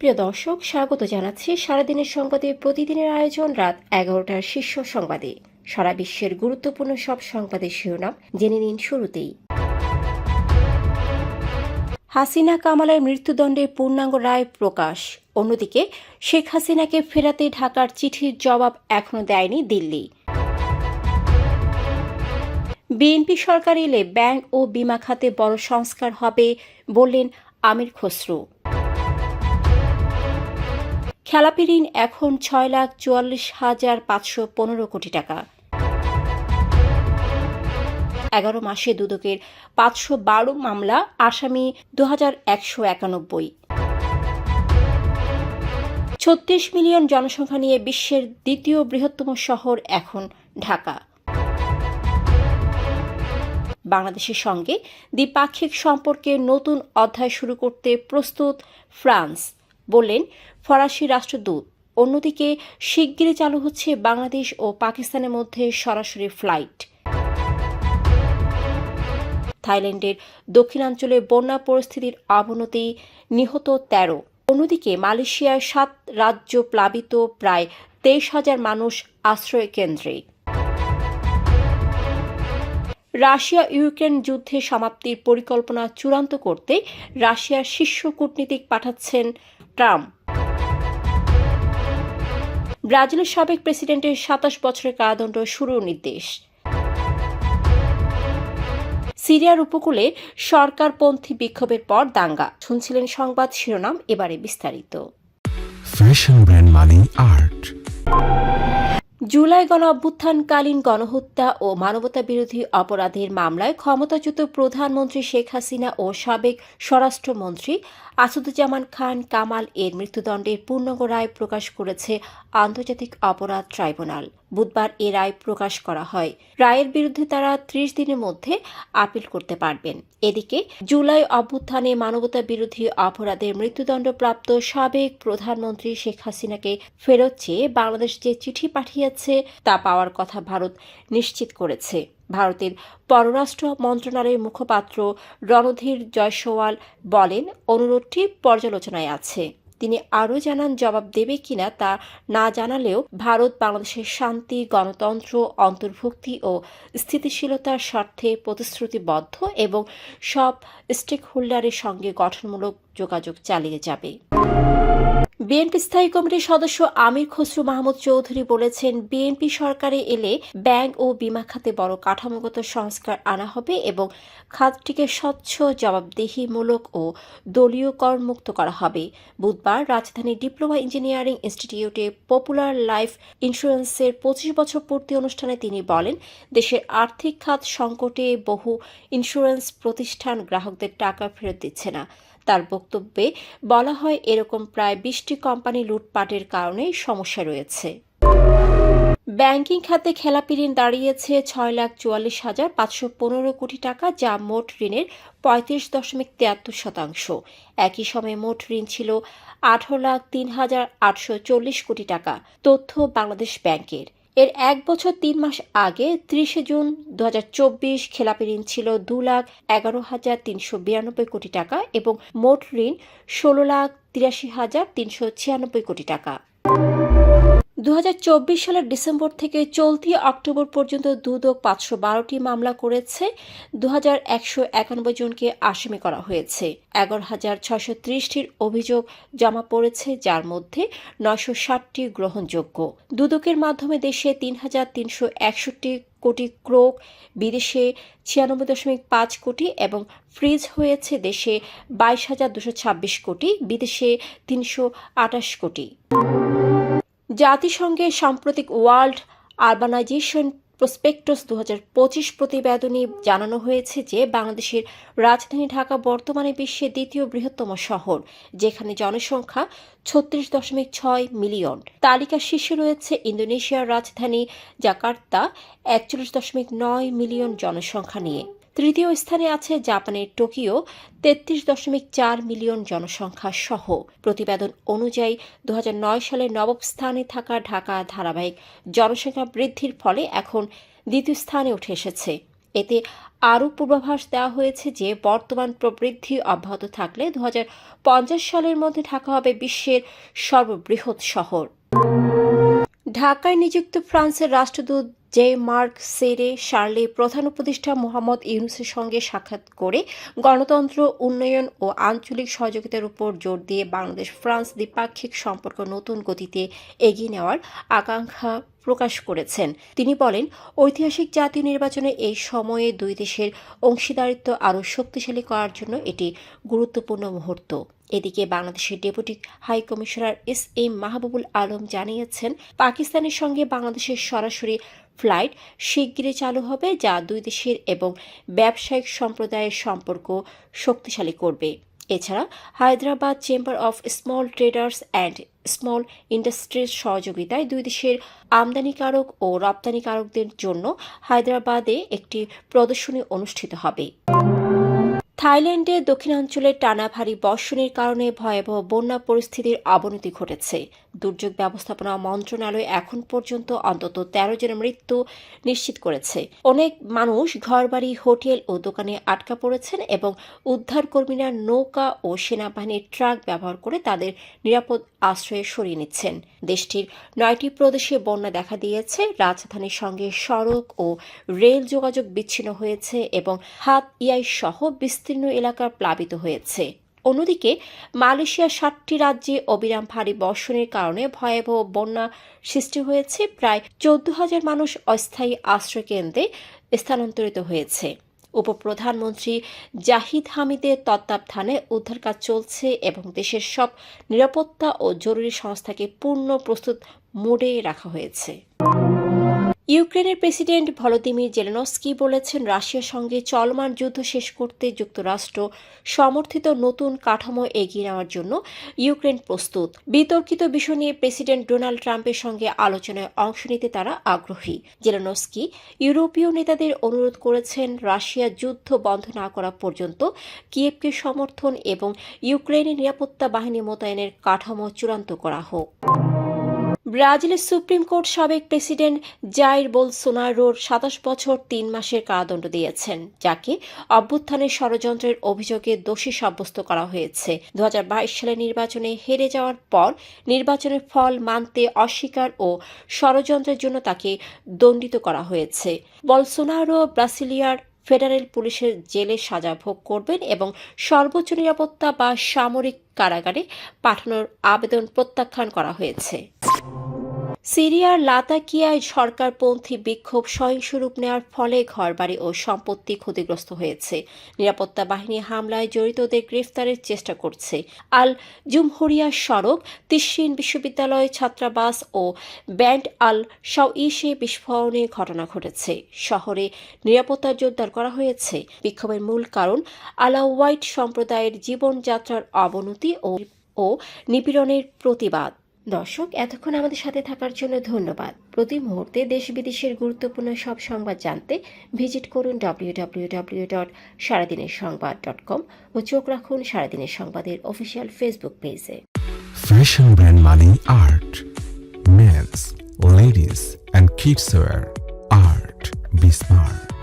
প্রিয় দর্শক, স্বাগত জানাচ্ছি সারাদিনের সংবাদে প্রতিদিনের আয়োজন রাত 11টার শীর্ষ সংবাদে। সারা বিশ্বের গুরুত্বপূর্ণ সব সংবাদের শিরোনাম জেনে নিন শুরুতেই। হাসিনা কামালের মৃত্যুদণ্ডের পূর্ণাঙ্গ রায় প্রকাশ। অন্যদিকে শেখ হাসিনাকে ফেরাতে ঢাকার চিঠির জবাব এখনো দেয়নি দিল্লি। বিএনপি সরকার এলে ব্যাংক ও বিমা খাতে বড় সংস্কার হবে বললেন আমির খসরু। খেলাপি ঋণ এখন 6,44,515 কোটি টাকা। 11 মাসে দুদকের 512 মামলা, আসামি 2191। 36 মিলিয়ন জনসংখ্যা নিয়ে বিশ্বের দ্বিতীয় বৃহত্তম শহর এখন ঢাকা। বাংলাদেশের সঙ্গে দ্বিপাক্ষিক সম্পর্কের নতুন অধ্যায় শুরু করতে প্রস্তুত ফ্রান্স, বললেন ফরাসি রাষ্ট্রদূত। অন্যদিকে শিগগিরই চালু হচ্ছে বাংলাদেশ ও পাকিস্তানের মধ্যে সরাসরি ফ্লাইট। থাইল্যান্ডের দক্ষিণাঞ্চলে বন্যা পরিস্থিতির অবনতি, নিহত 13। অন্যদিকে মালয়েশিয়ার 7 রাজ্য প্লাবিত, প্রায় 23,000 মানুষ আশ্রয় কেন্দ্রে। রাশিয়া ইউক্রেন যুদ্ধের সমাপ্তির পরিকল্পনা চূড়ান্ত করতে রাশিয়ার শীর্ষ কূটনীতিক পাঠাচ্ছেন ট্রাম্প। ব্রাজিলের সাবেক প্রেসিডেন্টের 27 বছরের কারাদণ্ড শুরুর নির্দেশ। সিরিয়ার উপকূলে সরকারপন্থী বিক্ষোভের পর দাঙ্গা। শুনছিলেন সংবাদ শিরোনাম, এবারে বিস্তারিত। ফ্যাশন ব্র্যান্ড মানে আর্ট। জুলাই গণ অভ্যুত্থানকালীন গণহত্যা ও মানবতা বিরোধী অপরাধের মামলায় ক্ষমতাচ্যুত প্রধানমন্ত্রী শেখ হাসিনা ও সাবেক স্বরাষ্ট্রমন্ত্রী আসাদুজ্জামান খান কামাল এর মৃত্যুদণ্ডের পূর্ণাঙ্গ রায় প্রকাশ করেছে আন্তর্জাতিক অপরাধ ট্রাইব্যুনাল। বুধবার এ রায় প্রকাশ করা হয়। রায়ের বিরুদ্ধে তারা 30 দিনের মধ্যে আপিল করতে পারবেন। এদিকে জুলাই অভ্যুত্থানে মানবতা বিরোধী অপরাধের মৃত্যুদণ্ডপ্রাপ্ত সাবেক প্রধানমন্ত্রী শেখ হাসিনাকে ফেরত চেয়ে বাংলাদেশ যে চিঠি পাঠিয়েছে তা পাওয়ার কথা ভারত নিশ্চিত করেছে। ভারতের পররাষ্ট্র মন্ত্রণালয়ের মুখপাত্র রণধীর জয়সওয়াল বলেন, অনুরোধটি পর্যালোচনায় আছে। তিনি আরও জানান, জবাব দেবে কিনা তা না জানালেও ভারত বাংলাদেশের শান্তি, গণতন্ত্র, অন্তর্ভুক্তি ও স্থিতিশীলতার স্বার্থে প্রতিশ্রুতিবদ্ধ এবং সব স্টেক হোল্ডারের সঙ্গে গঠনমূলক যোগাযোগ চালিয়ে যাবে। বিএনপি স্থায়ী কমিটির সদস্য আমির খসরু মাহমুদ চৌধুরী বলেছেন, বিএনপি সরকারে এলে ব্যাংক ও বিমা খাতে বড় কাঠামোগত সংস্কার আনা হবে এবং খাতটিকে স্বচ্ছ, জবাবদিহিমূলক ও দলীয় করমুক্ত করা হবে। বুধবার রাজধানীর ডিপ্লোমা ইঞ্জিনিয়ারিং ইনস্টিটিউটে পপুলার লাইফ ইন্স্যুরেন্সের 25 বছর পূর্তি অনুষ্ঠানে তিনি বলেন, দেশের আর্থিক খাত সংকটে বহু ইন্স্যুরেন্স প্রতিষ্ঠান গ্রাহকদের টাকা ফেরত দিচ্ছে না। তার বক্তব্যে বলা হয়, এরকম প্রায় 20টি কোম্পানি লুটপাটের কারণে সমস্যা রয়েছে। ব্যাংকিং খাতে খেলাপি ঋণ দাঁড়িয়েছে 6,44,515 কোটি টাকা, যা মোট ঋণের 35.73%। একই সময়ে মোট ঋণ ছিল 18,03,840 কোটি টাকা। তথ্য বাংলাদেশ ব্যাংকের। এর 1 বছর 3 মাস আগে 30 জুন 2024 খেলাপি ঋণ ছিল 2,11,392 কোটি টাকা এবং মোট ঋণ 16,83,396 কোটি টাকা। 2024 সালের ডিসেম্বর থেকে চলতি অক্টোবর পর্যন্ত দুদক 512টি মামলা করেছে। 2,191 জনকে আসামি করা হয়েছে। 11,630টির অভিযোগ জমা পড়েছে, যার মধ্যে 960টি গ্রহণযোগ্য। দুদকের মাধ্যমে দেশে 3,361 কোটি ক্রোক, বিদেশে 96.5 কোটি এবং ফ্রিজ হয়েছে দেশে 22,226 কোটি, বিদেশে 328 কোটি। জাতিসংঘের সাম্প্রতিক ওয়ার্ল্ড আরবানাইজেশন প্রসপেক্টাস 2025 প্রতিবেদনে জানানো হয়েছে যে বাংলাদেশের রাজধানী ঢাকা বর্তমানে বিশ্বের দ্বিতীয় বৃহত্তম শহর, যেখানে জনসংখ্যা 36.6 মিলিয়ন। তালিকার শীর্ষে রয়েছে ইন্দোনেশিয়ার রাজধানী জাকার্তা 41.9 মিলিয়ন জনসংখ্যা নিয়ে। তৃতীয় স্থানে আছে জাপানের টোকিও 33.4 মিলিয়ন জনসংখ্যা সহ। প্রতিবেদন অনুযায়ী 2009 সালে নবম স্থানে থাকা ঢাকা ধারাবাহিক জনসংখ্যা বৃদ্ধির ফলে এখন দ্বিতীয় স্থানে উঠে এসেছে। এতে আরও পূর্বাভাস দেওয়া হয়েছে যে বর্তমান প্রবৃদ্ধি অব্যাহত থাকলে 2050 সালের মধ্যে ঢাকা হবে বিশ্বের সর্ববৃহৎ শহর। ঢাকায় নিযুক্ত ফ্রান্সের রাষ্ট্রদূত জে মার্ক সেরে শার্লে প্রধান উপদেষ্টা মোহাম্মদ ইউনূসের সঙ্গে সাক্ষাৎ করে গণতন্ত্র, উন্নয়ন ও আঞ্চলিক সহযোগিতার উপর জোর দিয়ে বাংলাদেশ ফ্রান্স দ্বিপাক্ষিক সম্পর্ক নতুন গতিতে এগিয়ে নেওয়ার আকাঙ্ক্ষা প্রকাশ করেছেন। তিনি বলেন, ঐতিহাসিক জাতীয় নির্বাচনে এই সময়ে দুই দেশের অংশীদারিত্ব আরও শক্তিশালী করার জন্য এটি গুরুত্বপূর্ণ মুহূর্ত। এদিকে বাংলাদেশের deputy high commissioner S M. Mahbubul Alam জানিয়েছেন, পাকিস্তানের সঙ্গে বাংলাদেশের সরাসরি ফ্লাইট শিগগিরই চালু হবে, যা দুই দেশের এবং ব্যবসায়িক সম্প্রদায়ের সম্পর্ক শক্তিশালী করবে। এছাড়া Hyderabad chamber of small traders and small industries সহযোগিতায় দুই দেশের আমদানিকারক ও রপ্তানিকারকদের জন্য হায়দ্রাবাদে একটি প্রদর্শনী অনুষ্ঠিত হবে। থাইল্যান্ডের দক্ষিণাঞ্চলে টানা ভারী বর্ষণের কারণে ভয়াবহ বন্যা পরিস্থিতির অবনতি ঘটেছে। দুর্যোগ ব্যবস্থাপনা মন্ত্রণালয় এখন পর্যন্ত অন্তত 13 জনের মৃত্যু নিশ্চিত করেছে। অনেক মানুষ ঘরবাড়ি, হোটেল ও দোকানে আটকা পড়েছেন এবং উদ্ধারকর্মীরা নৌকা ও সেনাবাহিনীর ট্রাক ব্যবহার করে তাদের নিরাপদ আশ্রয়ে সরিয়ে নিচ্ছেন। দেশটির 9টি প্রদেশে বন্যা দেখা দিয়েছে। রাজধানীর সঙ্গে সড়ক ও রেল যোগাযোগ বিচ্ছিন্ন হয়েছে এবং হাত ইয়াই সহ বিস্তীর্ণ এলাকা প্লাবিত হয়েছে। অন্যদিকে মালয়েশিয়ার 7টি রাজ্যে অবিরাম ভারী বর্ষণের কারণে ভয়াবহ বন্যা সৃষ্টি হয়েছে। প্রায় 14,000 মানুষ অস্থায়ী আশ্রয়কেন্দ্রে স্থানান্তরিত হয়েছে। উপপ্রধানমন্ত্রী জাহিদ হামিদের তত্ত্বাবধানে উদ্ধার কাজ চলছে এবং দেশের সব নিরাপত্তা ও জরুরি সংস্থাকে পূর্ণ প্রস্তুত মোডে রাখা হয়েছে। ইউক্রেনের প্রেসিডেন্ট ভলোদিমির জেলেনস্কি বলেছেন, রাশিয়ার সঙ্গে চলমান যুদ্ধ শেষ করতে যুক্তরাষ্ট্র সমর্থিত নতুন কাঠামো এগিয়ে নেওয়ার জন্য ইউক্রেন প্রস্তুত। বিতর্কিত বিষয় নিয়ে প্রেসিডেন্ট ডোনাল্ড ট্রাম্পের সঙ্গে আলোচনায় অংশ নিতে তারা আগ্রহী। জেলেনস্কি ইউরোপীয় নেতাদের অনুরোধ করেছেন, রাশিয়া যুদ্ধ বন্ধ না করা পর্যন্ত কিয়েভকে সমর্থন এবং ইউক্রেনের নিরাপত্তা বাহিনী মোতায়েনের কাঠামো চূড়ান্ত করা হোক। ব্রাজিলের সুপ্রিম কোর্ট সাবেক প্রেসিডেন্ট জাইর বোলসোনারোর 27 বছর 3 মাসের কারাদণ্ড দিয়েছেন, যাকে অভ্যুত্থানের ষড়যন্ত্রের অভিযোগে দোষী সাব্যস্ত করা হয়েছে। 2022 সালের নির্বাচনে হেরে যাওয়ার পর নির্বাচনের ফল মানতে অস্বীকার ও ষড়যন্ত্রের জন্য তাকে দণ্ডিত করা হয়েছে। বোলসোনারো ব্রাসিলিয়ার ফেডারেল পুলিশের জেলে সাজা ভোগ করবেন এবং সর্বোচ্চ নিরাপত্তা বা সামরিক কারাগারে পাঠানোর আবেদন প্রত্যাখ্যান করা হয়েছে। সিরিয়ার লাতাকিয়ায় সরকারপন্থী বিক্ষোভ সহিংস রূপ নেওয়ার ফলে ঘরবাড়ি ও সম্পত্তি ক্ষতিগ্রস্ত হয়েছে। নিরাপত্তা বাহিনী হামলায় জড়িতদের গ্রেফতারের চেষ্টা করছে। আল জুমহুরিয়া সড়ক, তিশরিন বিশ্ববিদ্যালয় ছাত্রাবাস ও ব্যান্ড আল শাওইশে বিস্ফোরণের ঘটনা ঘটেছে। শহরে নিরাপত্তা জোরদার করা হয়েছে। বিক্ষোভের মূল কারণ আলাওয়াইট সম্প্রদায়ের জীবনযাত্রার অবনতি ও নিপীড়নের প্রতিবাদ। দর্শক, এতক্ষণ আমাদের সাথে থাকার জন্য ধন্যবাদ। প্রতি মুহূর্তে দেশ বিদেশের গুরুত্বপূর্ণ সব সংবাদ জানতে ভিজিট করুন www.সারাদিনেরসংবাদ.com ও চোখ রাখুন সারাদিনের সংবাদের অফিসিয়াল ফেসবুক পেজে। Fashion brand Mali Art. Men's, ladies and kids wear. Art. Be smart.